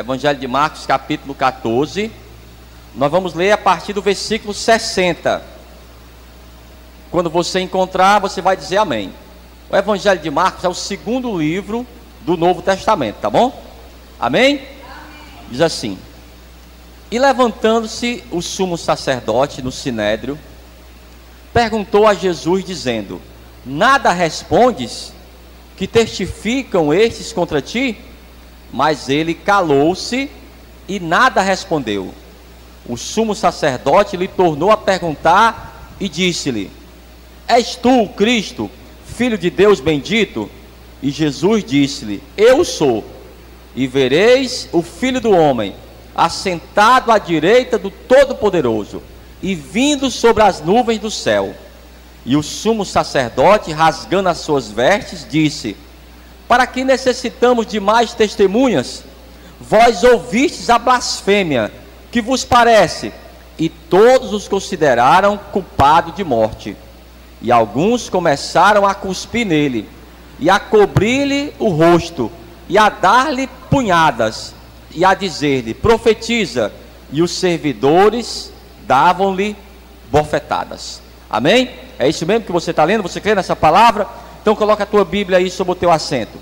Evangelho de Marcos, capítulo 14. Nós vamos ler a partir do versículo 60. Quando você encontrar, você vai dizer amém. O Evangelho de Marcos é o segundo livro do Novo Testamento, tá bom? Amém? Diz assim: E levantando-se o sumo sacerdote no sinédrio, perguntou a Jesus, dizendo: Nada respondes? Que testificam estes contra ti? Mas ele calou-se e nada respondeu. O sumo sacerdote lhe tornou a perguntar e disse-lhe: És tu o Cristo, filho de Deus bendito? E Jesus disse-lhe: Eu sou. E vereis o Filho do Homem assentado à direita do Todo-Poderoso e vindo sobre as nuvens do céu. E o sumo sacerdote, rasgando as suas vestes, disse: Para que necessitamos de mais testemunhas? Vós ouvistes a blasfêmia, que vos parece? E todos os consideraram culpado de morte. E alguns começaram a cuspir nele, e a cobrir-lhe o rosto, e a dar-lhe punhadas, e a dizer-lhe: Profetiza. E os servidores davam-lhe bofetadas. Amém? É isso mesmo que você está lendo? Você crê nessa palavra? Então coloca a tua Bíblia aí sobre o teu assento.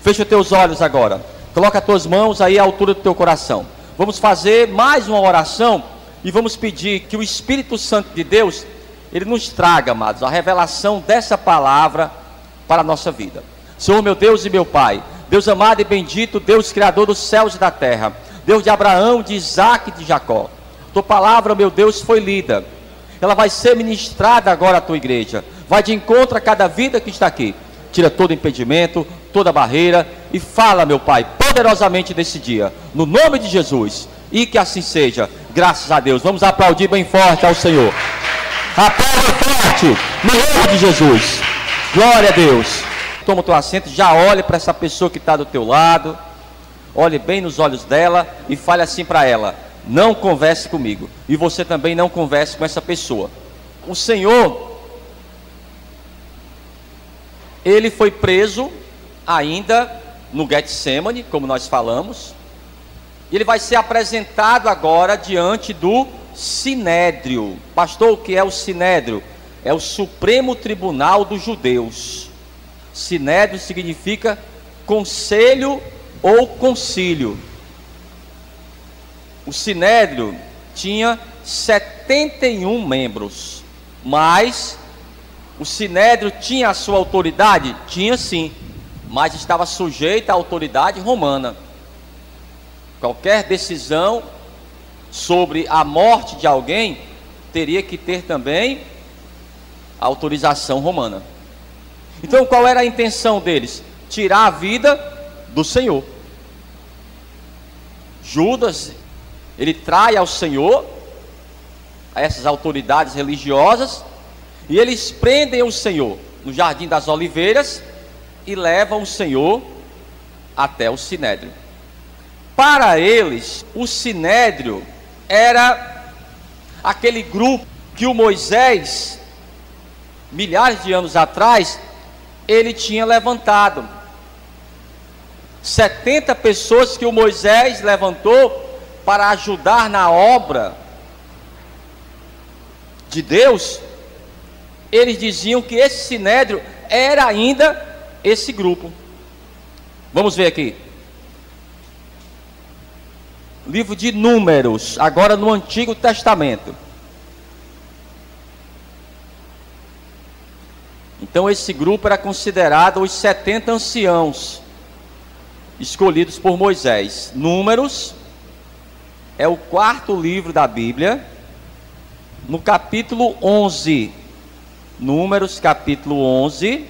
Fecha os teus olhos agora. Coloca as tuas mãos aí à altura do teu coração. Vamos fazer mais uma oração e vamos pedir que o Espírito Santo de Deus, ele nos traga, amados, a revelação dessa palavra para a nossa vida. Senhor, meu Deus e meu Pai, Deus amado e bendito, Deus criador dos céus e da terra, Deus de Abraão, de Isaac e de Jacó. Tua palavra, meu Deus, foi lida. Ela vai ser ministrada agora à tua igreja. Vai de encontro a cada vida que está aqui. Tira todo impedimento, toda barreira e fala, meu Pai, poderosamente nesse dia, no nome de Jesus. E que assim seja, graças a Deus. Vamos aplaudir bem forte ao Senhor. Aplauda forte, no nome de Jesus. Glória a Deus. Toma o teu assento, já olhe para essa pessoa que está do teu lado. Olhe bem nos olhos dela e fale assim para ela: Não converse comigo. E você também não converse com essa pessoa. O Senhor, ele foi preso ainda no Getsemane, como nós falamos. E ele vai ser apresentado agora diante do Sinédrio. Pastor, o que é o Sinédrio? É o Supremo Tribunal dos Judeus. Sinédrio significa conselho ou concílio. O Sinédrio tinha 71 membros, mas o Sinédrio tinha a sua autoridade? Tinha sim, mas estava sujeito à autoridade romana. Qualquer decisão sobre a morte de alguém teria que ter também a autorização romana. Então qual era a intenção deles? Tirar a vida do Senhor. Judas, ele trai ao Senhor, a essas autoridades religiosas, e eles prendem o Senhor no Jardim das Oliveiras e levam o Senhor até o Sinédrio. Para eles, o Sinédrio era aquele grupo que o Moisés, milhares de anos atrás, ele tinha levantado. 70 pessoas que o Moisés levantou para ajudar na obra de Deus. Eles diziam que esse Sinédrio era ainda esse grupo. Vamos ver aqui. Livro de Números, agora no Antigo Testamento. Então esse grupo era considerado os 70 anciãos escolhidos por Moisés. Números é o quarto livro da Bíblia, no capítulo 11. Números, capítulo 11.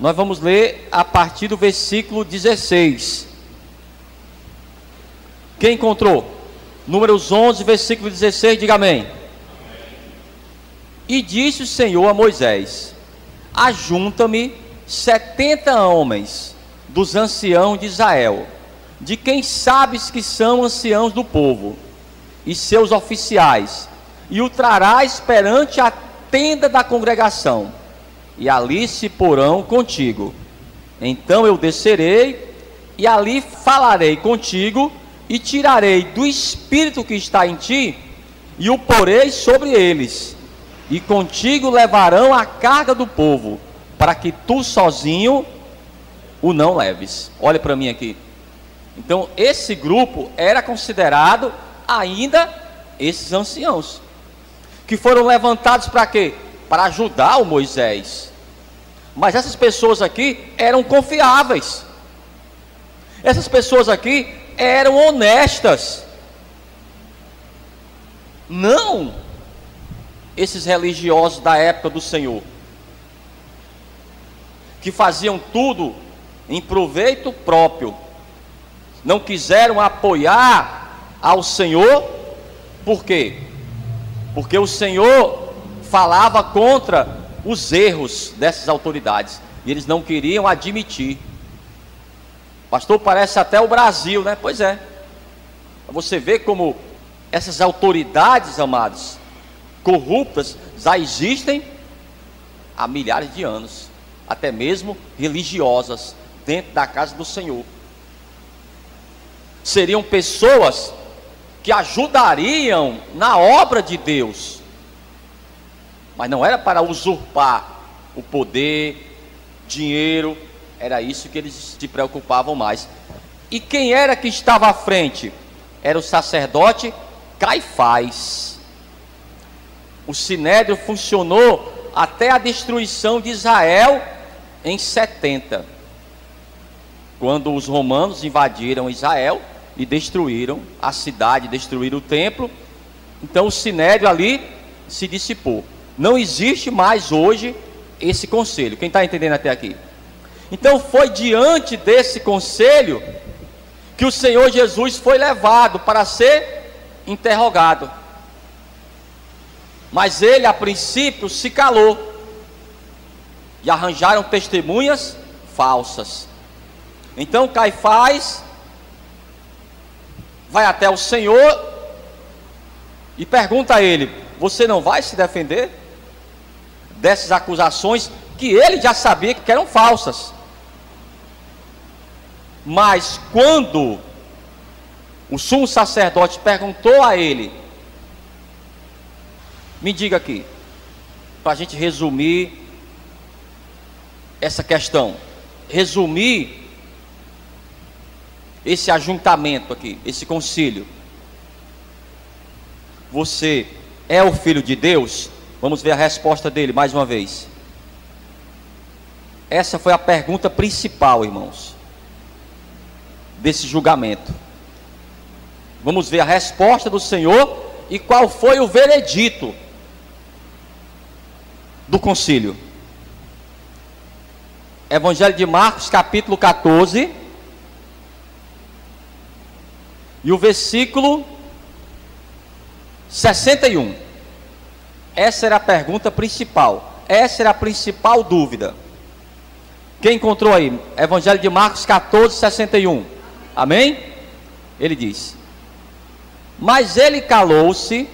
Nós vamos ler a partir do versículo 16. Quem encontrou? Números 11, versículo 16, diga amém. E disse o Senhor a Moisés: Ajunta-me 70 homens dos anciãos de Israel, de quem sabes que são anciãos do povo, e seus oficiais, e o trarás perante a tenda da congregação, e ali se porão contigo. Então eu descerei e ali falarei contigo, e tirarei do espírito que está em ti, e o porei sobre eles, e contigo levarão a carga do povo, para que tu sozinho o não leves. Olha para mim aqui. Então esse grupo era considerado ainda esses anciãos, que foram levantados para quê? Para ajudar o Moisés. Mas essas pessoas aqui eram confiáveis, essas pessoas aqui eram honestas, não esses religiosos da época do Senhor, que faziam tudo em proveito próprio, não quiseram apoiar ao Senhor. Por quê? Porque o Senhor falava contra os erros dessas autoridades, e eles não queriam admitir. Pastor, parece até o Brasil, né? Pois é. Você vê como essas autoridades, amados, corruptas, já existem há milhares de anos, até mesmo religiosas, dentro da casa do Senhor. Seriam pessoas que ajudariam na obra de Deus, mas não era para usurpar o poder, dinheiro. Era isso que eles se preocupavam mais. E quem era que estava à frente? Era o sacerdote Caifás. O sinédrio funcionou até a destruição de Israel em 70, quando os romanos invadiram Israel e destruíram a cidade, destruíram o templo. Então o sinédrio ali se dissipou. Não existe mais hoje esse conselho. Quem está entendendo até aqui? Então foi diante desse conselho que o Senhor Jesus foi levado para ser interrogado. Mas ele a princípio se calou, e arranjaram testemunhas falsas. Então Caifás vai até o Senhor e pergunta a ele: você não vai se defender dessas acusações que ele já sabia que eram falsas? Mas quando o sumo sacerdote perguntou a ele, me diga aqui, para a gente resumir essa questão, resumir esse ajuntamento aqui, esse concílio: você é o Filho de Deus? Vamos ver a resposta dele mais uma vez. Essa foi a pergunta principal, irmãos, desse julgamento. Vamos ver a resposta do Senhor e qual foi o veredito do concílio. Evangelho de Marcos, capítulo 14, e o versículo 61. Essa era a pergunta principal, essa era a principal dúvida. Quem encontrou aí? Evangelho de Marcos 14, 61. Amém? Ele diz: mas ele calou-se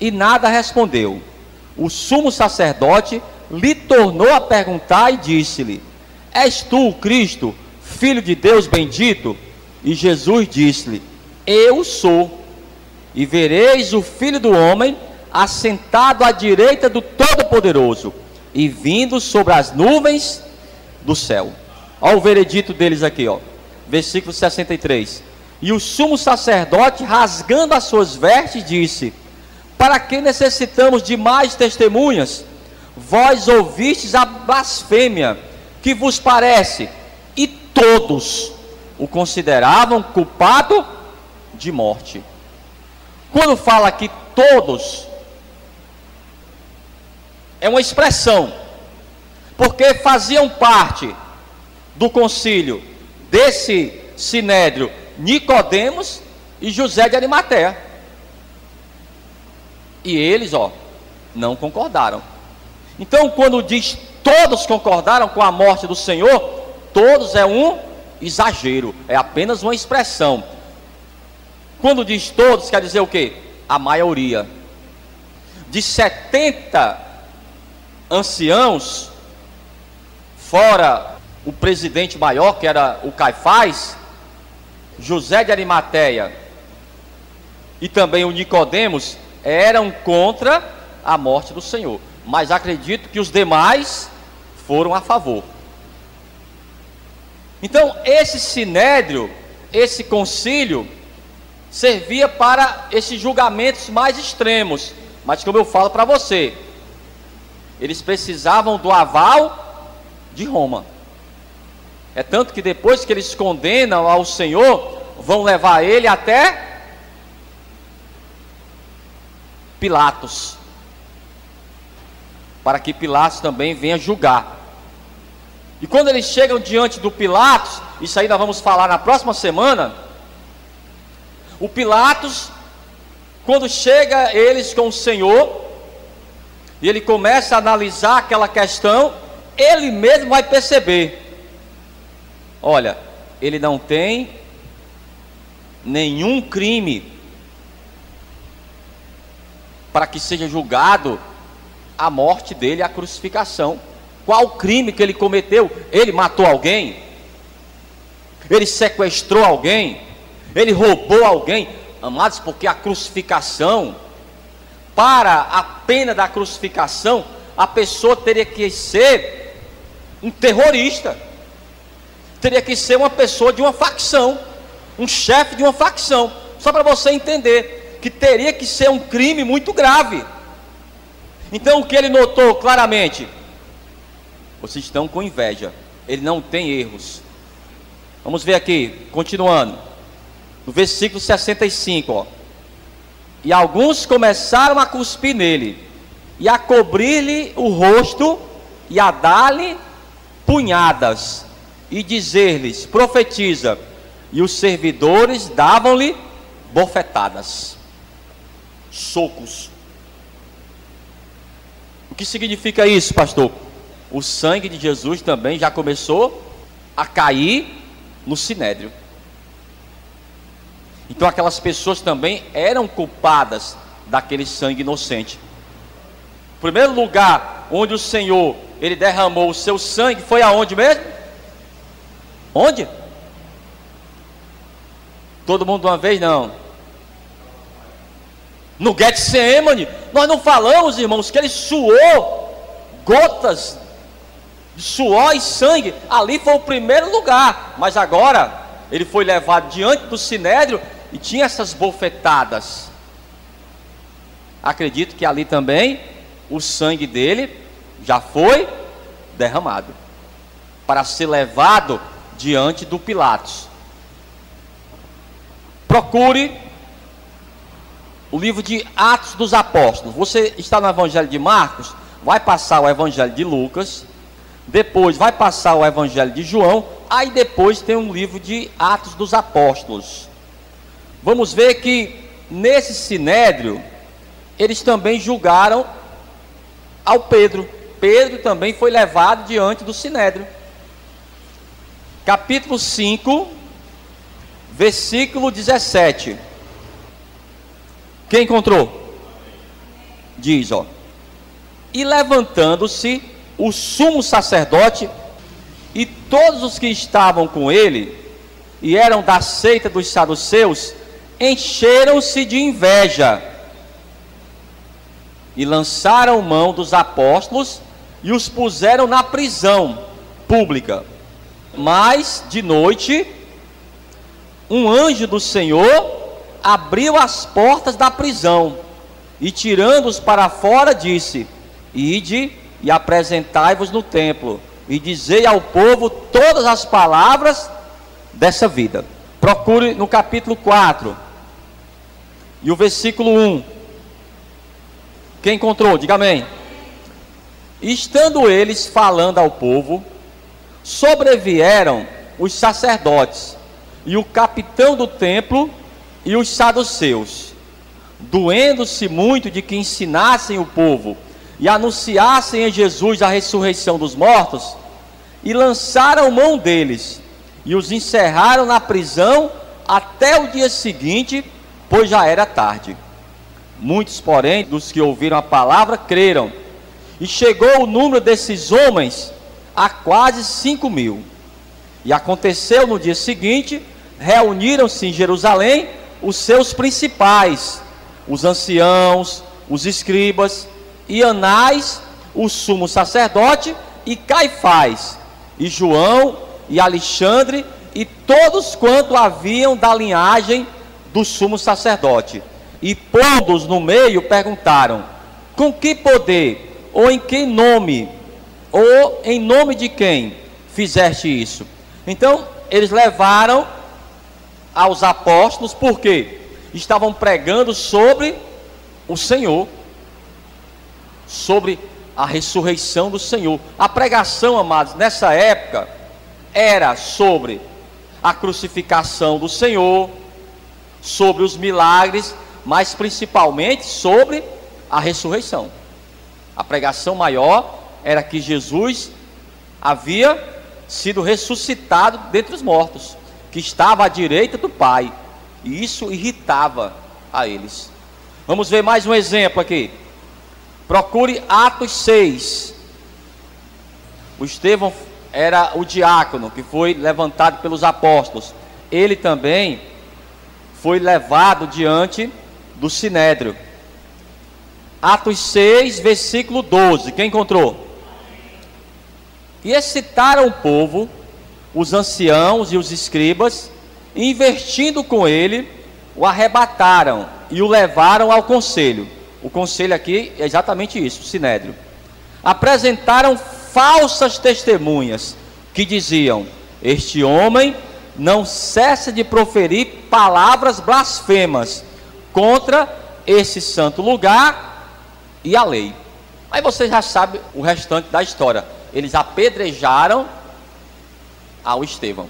e nada respondeu. O sumo sacerdote lhe tornou a perguntar e disse-lhe: és tu o Cristo, Filho de Deus bendito? E Jesus disse-lhe: eu sou. E vereis o Filho do Homem assentado à direita do Todo-Poderoso e vindo sobre as nuvens do céu. Olha o veredito deles aqui, ó. Versículo 63. E o sumo sacerdote, rasgando as suas vestes, disse: para que necessitamos de mais testemunhas? Vós ouvistes a blasfêmia. Que vos parece? E todos o consideravam culpado de morte. Quando fala aqui todos, é uma expressão, porque faziam parte do concílio desse sinédrio Nicodemos e José de Arimateia. E eles, não concordaram. Então, quando diz todos concordaram com a morte do Senhor, todos é um exagero, é apenas uma expressão. Quando diz todos, quer dizer o quê? A maioria. De 70 anciãos, fora o presidente maior, que era o Caifás, José de Arimateia e também o Nicodemos eram contra a morte do Senhor, mas acredito que os demais foram a favor. Então esse sinédrio, esse concílio, servia para esses julgamentos mais extremos, mas como eu falo para você, eles precisavam do aval de Roma. É tanto que depois que eles condenam ao Senhor, vão levar ele até Pilatos, para que Pilatos também venha julgar. E quando eles chegam diante do Pilatos, isso aí nós vamos falar na próxima semana, o Pilatos, quando chega eles com o Senhor, e ele começa a analisar aquela questão, ele mesmo vai perceber, olha, ele não tem nenhum crime para que seja julgado a morte dele, a crucificação. Qual crime que ele cometeu? Ele matou alguém? Ele sequestrou alguém? Ele roubou alguém? Amados, porque a crucificação, para a pena da crucificação, a pessoa teria que ser um terrorista, teria que ser uma pessoa de uma facção, um chefe de uma facção, só para você entender que teria que ser um crime muito grave. Então o que ele notou claramente? Vocês estão com inveja, ele não tem erros. Vamos ver aqui, continuando, no versículo 65, ó. E alguns começaram a cuspir nele, e a cobrir-lhe o rosto, e a dar-lhe punhadas, e dizer-lhes, profetiza. E os servidores davam-lhe bofetadas, socos. O que significa isso, pastor? O sangue de Jesus também já começou a cair no sinédrio. Então aquelas pessoas também eram culpadas daquele sangue inocente. O primeiro lugar onde o Senhor, ele derramou o seu sangue, foi aonde mesmo? Onde? Todo mundo de uma vez? Não. No Getsemane. Nós não falamos, irmãos, que ele suou gotas de suor e sangue. Ali foi o primeiro lugar. Mas agora ele foi levado diante do sinédrio e tinha essas bofetadas. Acredito que ali também o sangue dele já foi derramado para ser levado diante do Pilatos. Procure o livro de Atos dos Apóstolos. Você está no Evangelho de Marcos, vai passar o Evangelho de Lucas, depois vai passar o Evangelho de João, aí depois tem um livro de Atos dos Apóstolos. Vamos ver que nesse sinédrio eles também julgaram ao Pedro. Pedro também foi levado diante do sinédrio. Capítulo 5, versículo 17. Quem encontrou? Diz, ó: e levantando-se o sumo sacerdote e todos os que estavam com ele, e eram da seita dos saduceus, encheram-se de inveja, e lançaram mão dos apóstolos, e os puseram na prisão pública. Mas, de noite, um anjo do Senhor abriu as portas da prisão, e tirando-os para fora, disse: ide e apresentai-vos no templo, e dizei ao povo todas as palavras dessa vida. Procure no capítulo 4, e o versículo 1. Quem encontrou? Diga amém. Estando eles falando ao povo, sobrevieram os sacerdotes, e o capitão do templo, e os saduceus, doendo-se muito de que ensinassem o povo, e anunciassem em Jesus a ressurreição dos mortos, e lançaram mão deles, e os encerraram na prisão até o dia seguinte, pois já era tarde. Muitos, porém, dos que ouviram a palavra, creram, e chegou o número desses homens a quase 5.000. E aconteceu no dia seguinte reuniram-se em Jerusalém os seus principais, os anciãos, os escribas, e Anás, o sumo sacerdote, e Caifás, e João, e Alexandre, e todos quanto haviam da linhagem do sumo sacerdote. E pondo-os no meio, perguntaram: com que poder, ou em que nome, ou em nome de quem fizeste isso? Então, eles levaram aos apóstolos, porque estavam pregando sobre o Senhor, sobre a ressurreição do Senhor. A pregação, amados, nessa época, era sobre a crucificação do Senhor, sobre os milagres, mas principalmente sobre a ressurreição. A pregação maior era que Jesus havia sido ressuscitado dentre os mortos, que estava à direita do Pai, e isso irritava a eles. Vamos ver mais um exemplo aqui. Procure Atos 6. O Estevão era o diácono que foi levantado pelos apóstolos. Ele também foi levado diante do Sinédrio. Atos 6, versículo 12. Quem encontrou? E excitaram o povo, os anciãos e os escribas, e investindo com ele, o arrebataram e o levaram ao conselho. O conselho aqui é exatamente isso, o Sinédrio. Apresentaram falsas testemunhas que diziam: este homem não cessa de proferir palavras blasfemas contra esse santo lugar e a lei. Aí você já sabe o restante da história. Eles apedrejaram ao Estevão.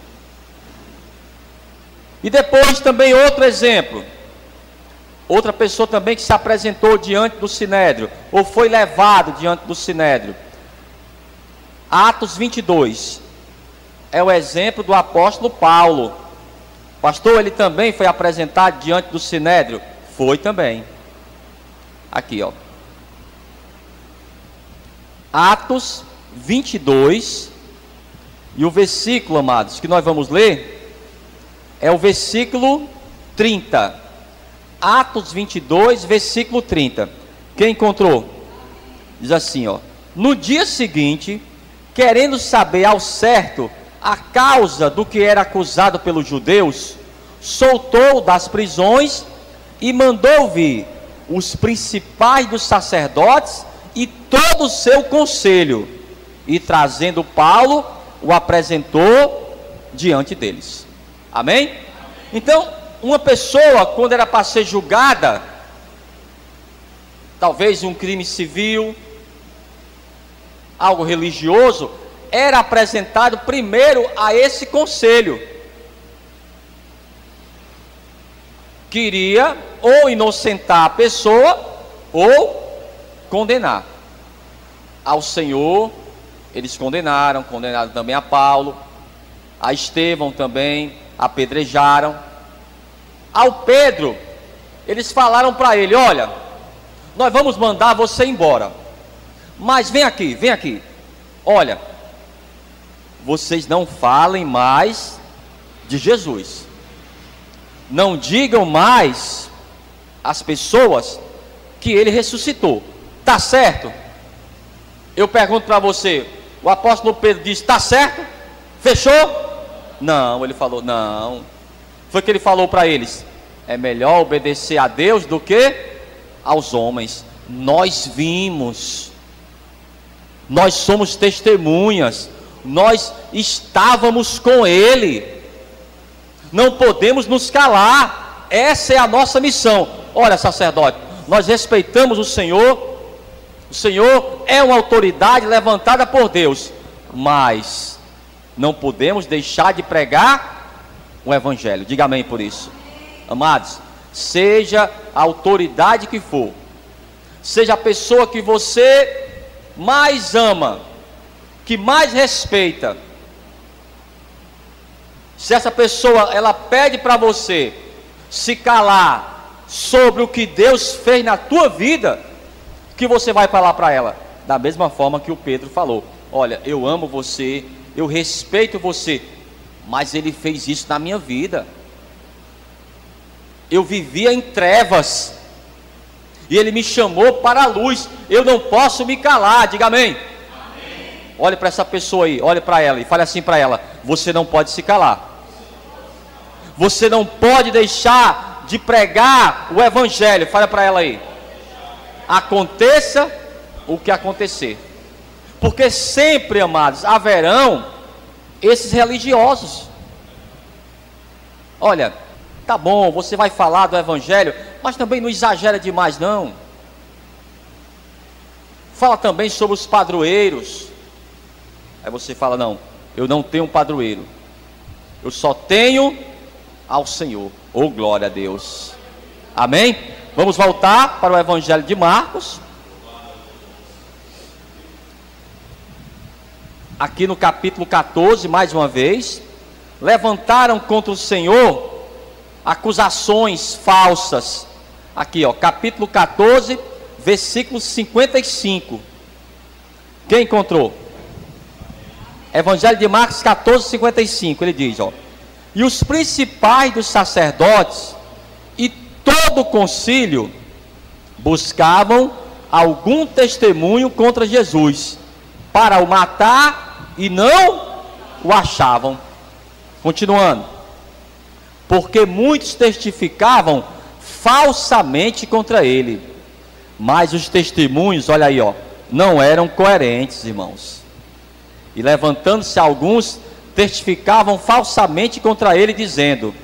E depois também outro exemplo. Outra pessoa também que se apresentou diante do Sinédrio, ou foi levado diante do Sinédrio. Atos 22. É o exemplo do apóstolo Paulo. Pastor, ele também foi apresentado diante do Sinédrio? Foi também. Aqui, ó. Atos 22. E o versículo, amados, que nós vamos ler é o versículo 30. Atos 22, versículo 30. Quem encontrou? Diz assim, ó: no dia seguinte, querendo saber ao certo a causa do que era acusado pelos judeus, soltou das prisões e mandou vir os principais dos sacerdotes e todo o seu conselho, e trazendo Paulo, o apresentou diante deles. Amém? Então, uma pessoa, quando era para ser julgada, talvez um crime civil, algo religioso, era apresentado primeiro a esse conselho, que iria ou inocentar a pessoa ou condenar. Ao Senhor eles condenaram também a Paulo, a Estevão também apedrejaram. Ao Pedro, eles falaram para ele: olha, nós vamos mandar você embora, mas vem aqui, olha, vocês não falem mais de Jesus, não digam mais às pessoas que ele ressuscitou, tá certo? Eu pergunto para você, o apóstolo Pedro disse: tá certo? Fechou? Não, ele falou: não. Foi que ele falou para eles: é melhor obedecer a Deus do que aos homens. Nós vimos, nós somos testemunhas, nós estávamos com ele, não podemos nos calar, essa é a nossa missão. Olha, sacerdote, nós respeitamos o Senhor é uma autoridade levantada por Deus, mas não podemos deixar de pregar o Evangelho. Diga amém por isso. Amados, seja a autoridade que for, seja a pessoa que você mais ama, que mais respeita, se essa pessoa ela pede para você se calar sobre o que Deus fez na tua vida, que você vai falar para ela? Da mesma forma que o Pedro falou: olha, eu amo você, eu respeito você, mas Ele fez isso na minha vida. Eu vivia em trevas, e Ele me chamou para a luz. Eu não posso me calar, diga amém. Amém. Olhe para essa pessoa aí, olhe para ela e fale assim para ela: você não pode se calar. Você não pode deixar de pregar o Evangelho. Fala para ela aí: aconteça o que acontecer. Porque sempre, amados, haverão esses religiosos. Olha, tá bom, você vai falar do Evangelho, mas também não exagera demais não. Fala também sobre os padroeiros. Aí você fala: não, eu não tenho um padroeiro, eu só tenho ao Senhor. Oh, glória a Deus. Amém? Vamos voltar para o Evangelho de Marcos. Aqui no capítulo 14, mais uma vez, levantaram contra o Senhor acusações falsas. Aqui, ó, capítulo 14, versículo 55. Quem encontrou? Evangelho de Marcos 14, 55. Ele diz, ó: e os principais dos sacerdotes e todo o concílio buscavam algum testemunho contra Jesus, para o matar, e não o achavam. Continuando: porque muitos testificavam falsamente contra ele, mas os testemunhos, olha aí, ó, não eram coerentes, irmãos. E levantando-se alguns, testificavam falsamente contra ele, dizendo: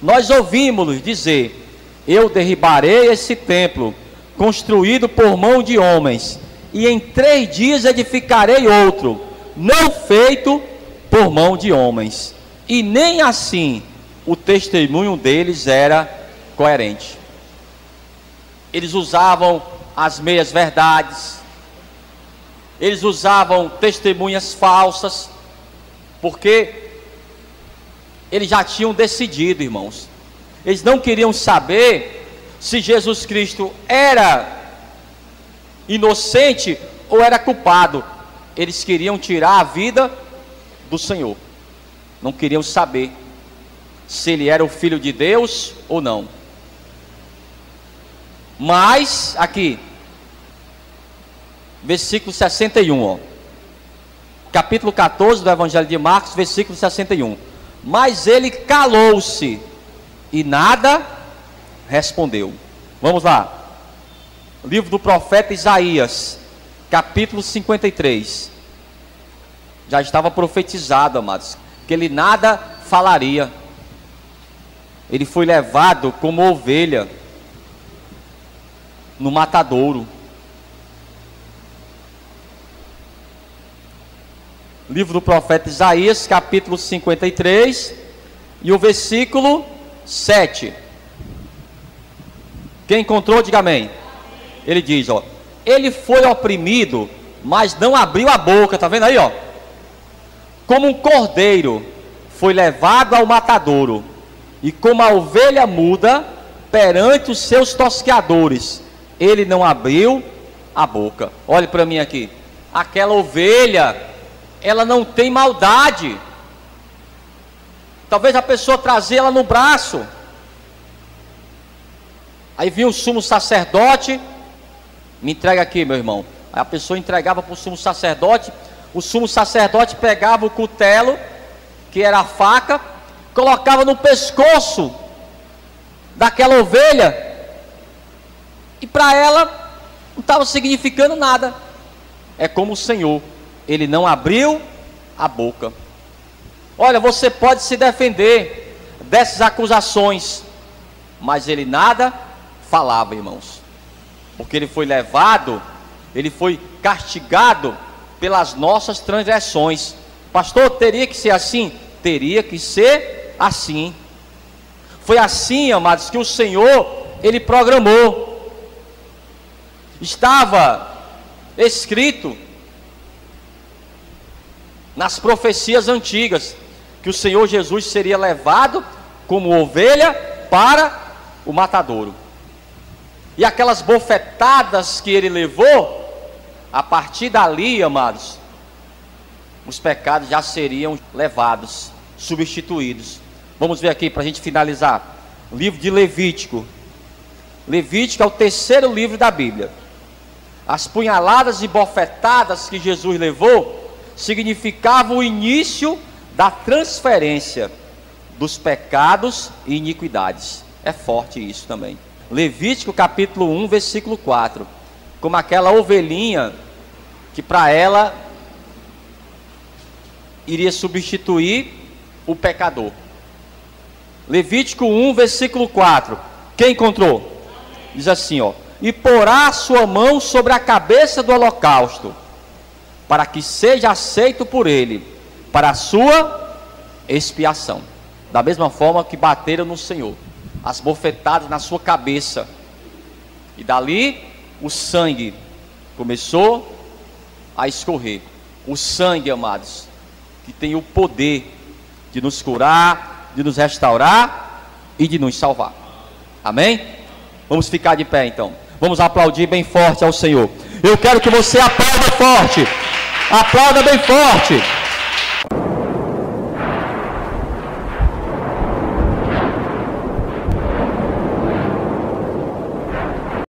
nós ouvimos-los dizer: eu derribarei esse templo, construído por mão de homens, e em 3 dias edificarei outro, não feito por mão de homens. E nem assim o testemunho deles era coerente. Eles usavam as meias verdades, eles usavam testemunhas falsas, porque eles já tinham decidido, irmãos. Eles não queriam saber se Jesus Cristo era inocente ou era culpado. Eles queriam tirar a vida do Senhor. Não queriam saber se ele era o Filho de Deus ou não. Mas, aqui, versículo 61, ó. Capítulo 14 do Evangelho de Marcos, versículo 61. Mas ele calou-se e nada respondeu. Vamos lá. Livro do profeta Isaías, capítulo 53. Já estava profetizado, amados, que ele nada falaria. Ele foi levado como ovelha no matadouro. Livro do profeta Isaías, capítulo 53, e o versículo 7. Quem encontrou, diga amém. Ele diz, ó: ele foi oprimido, mas não abriu a boca. Tá vendo aí, ó? Como um cordeiro foi levado ao matadouro, e como a ovelha muda perante os seus tosqueadores, ele não abriu a boca. Olhe para mim aqui. Aquela ovelha, ela não tem maldade. Talvez a pessoa trazia ela no braço. Aí vinha o sumo sacerdote: me entrega aqui, meu irmão. Aí a pessoa entregava para o sumo sacerdote. O sumo sacerdote pegava o cutelo, que era a faca, colocava no pescoço daquela ovelha, e para ela não estava significando nada. É como o Senhor, ele não abriu a boca. Olha, você pode se defender dessas acusações, mas ele nada falava, irmãos, porque ele foi levado, ele foi castigado pelas nossas transgressões. Pastor, teria que ser assim? Teria que ser assim. Foi assim, amados, que o Senhor, ele programou. Estava escrito nas profecias antigas que o Senhor Jesus seria levado como ovelha para o matadouro. E aquelas bofetadas que ele levou, a partir dali, amados, os pecados já seriam levados. substituídos. Vamos ver aqui para a gente finalizar. O livro de Levítico. Levítico é o terceiro livro da Bíblia. As punhaladas e bofetadas que Jesus levou significavam o início da transferência dos pecados e iniquidades. É forte isso também. Levítico capítulo 1, versículo 4. Como aquela ovelhinha que para ela iria substituir o pecador. Levítico 1, versículo 4. Quem encontrou? Diz assim, ó: e porá a sua mão sobre a cabeça do holocausto, para que seja aceito por ele, para a sua expiação. Da mesma forma que bateram no Senhor, as bofetadas na sua cabeça, e dali o sangue começou a escorrer. O sangue, amados, que tem o poder de nos curar, de nos restaurar e de nos salvar. Amém? Vamos ficar de pé então. Vamos aplaudir bem forte ao Senhor. Eu quero que você aplauda forte. Aplauda bem forte.